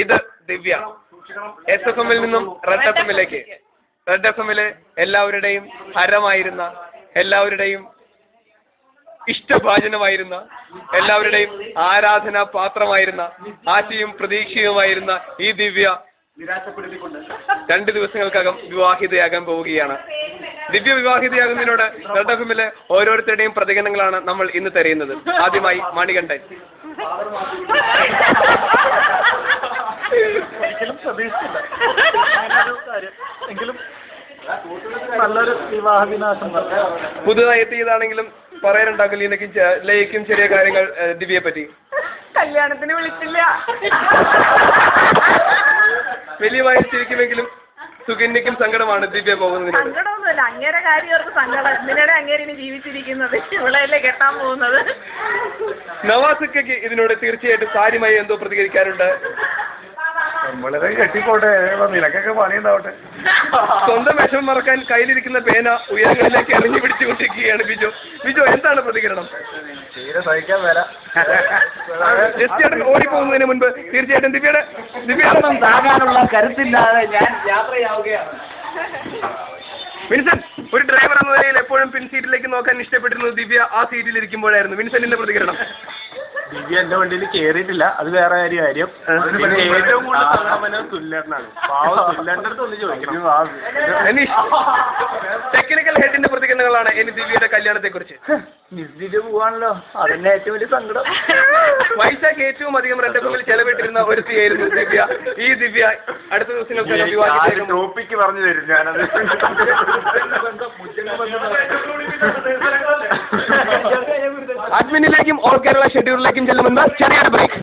ഇത് ദിവ്യ. SFM-ൽ നിന്നും red FM-ലേക്ക്. Red FM-ലെ എല്ലാവരുടെയും ഹരമായിരുന്ന, എല്ലാവരുടെയും ഇഷ്ടഭാജനമായിരുന്ന, എല്ലാവരുടെയും ആരാധനാ പാത്രമായിരുന്ന, ആശയും പ്രതീക്ഷയുമായിരുന്ന ഈ ദിവ്യ 2 ദിവസങ്ങൾക്കകം വിവാഹിതയാകാൻ പോവുകയാണ്. ദിവ്യ വിവാഹിതയാകുന്നതിനോട് റെഡ് FM-ലെ ഓരോരുത്തരുടെയും പ്രതികരണങ്ങളാണ് നമ്മൾ ഇന്ന് തെരയുന്നത്. ആദ്യമായി മണികണ്ഠൻ. നല്ലൊരു വിവാഹ ദിനാശം. പുതുതായി എത്തിയതാണെങ്കിലും പറയാനുണ്ടാകും ലയിക്കും ചെറിയ കാര്യങ്ങൾ ദിവ്യയെ പറ്റി. കല്യാണത്തിന് വിളിച്ചില്ല. വലിയ വയസ്സിരിക്കുമെങ്കിലും സുകന്യക്കും സങ്കടമാണ് ദിവ്യ പോകുന്നതിന്. സങ്കടമൊന്നുമില്ല, അങ്ങേരെ കാര്യം അവർക്ക് സങ്കടം. എന്തിനാണ് അങ്ങേരിന് ജീവിച്ചിരിക്കുന്നത്? ഇവളെയല്ലേ കെട്ടാൻ പോകുന്നത്. നവാസുക്കയ്ക്ക് ഇതിനോട് തീർച്ചയായിട്ടും കാര്യമായി എന്തോ പ്രതികരിക്കാനുണ്ട്. വളരെ കെട്ടിക്കോട്ടെ, നിനക്കൊക്കെ പണിയുണ്ടാവട്ടെ. സ്വന്തം വിഷമം മറക്കാൻ കയ്യിലിരിക്കുന്ന പേന ഉയരങ്ങളിലേക്ക് എറിഞ്ഞു പിടിച്ചുകൊണ്ടിരിക്കുകയാണ് ബിജു. ബിജു, എന്താണ് പ്രതികരണം? തീരെ സഹിക്കാൻ വരാം. ജസ്റ്റ് ഓടിപ്പോകുന്നതിന് മുൻപ് തീർച്ചയായിട്ടും ദിവ്യയുടെ താങ്ങാനുള്ള കരുത്തില്ലാതെ ഞാൻ യാത്രയാവുകയാണ്. വിൻസെന്റ്, ഒരു ഡ്രൈവർ എന്ന നിലയിൽ എപ്പോഴും പിൻസീറ്റിലേക്ക് നോക്കാൻ ഇഷ്ടപ്പെട്ടിരുന്നത് ദിവ്യ ആ സീറ്റിൽ ഇരിക്കുമ്പോഴായിരുന്നു. വിൻസെന്റിന്റെ പ്രതികരണം? ദിവ്യ എന്റെ വണ്ടിയിൽ കയറിയിട്ടില്ല, അത് വേറെ കാര്യം. ഏറ്റവും കൂടുതൽ തുല്യനാണ്. തുല്യന്റെ അടുത്ത് ഒന്ന് ചോദിക്കണം. ടെക്നിക്കൽ ഹെഡിന്റെ പ്രതികരണങ്ങളാണ് ഇനി ദിവ്യയുടെ കല്യാണത്തെ കുറിച്ച്. ദിവ്യ പോവാണല്ലോ, അതന്നെ ഏറ്റവും വലിയ സങ്കടം. വൈശാഖ് ഏറ്റവും അധികം റെഡ് FM-ൽ ചെലവിട്ടിരുന്ന ഒരുത്തിയായിരുന്നു ദിവ്യ. ഈ ദിവ്യ അടുത്ത ദിവസങ്ങൾക്ക് ടോപ്പിക്ക് പറഞ്ഞു തരും ഞാനത്. അഡ്മിനിലേക്കും ഓൾ കേരള ഷെഡ്യൂളിലേക്കും ചെല്ലുമെന്ന് ചെറിയ ബ്രേക്ക്.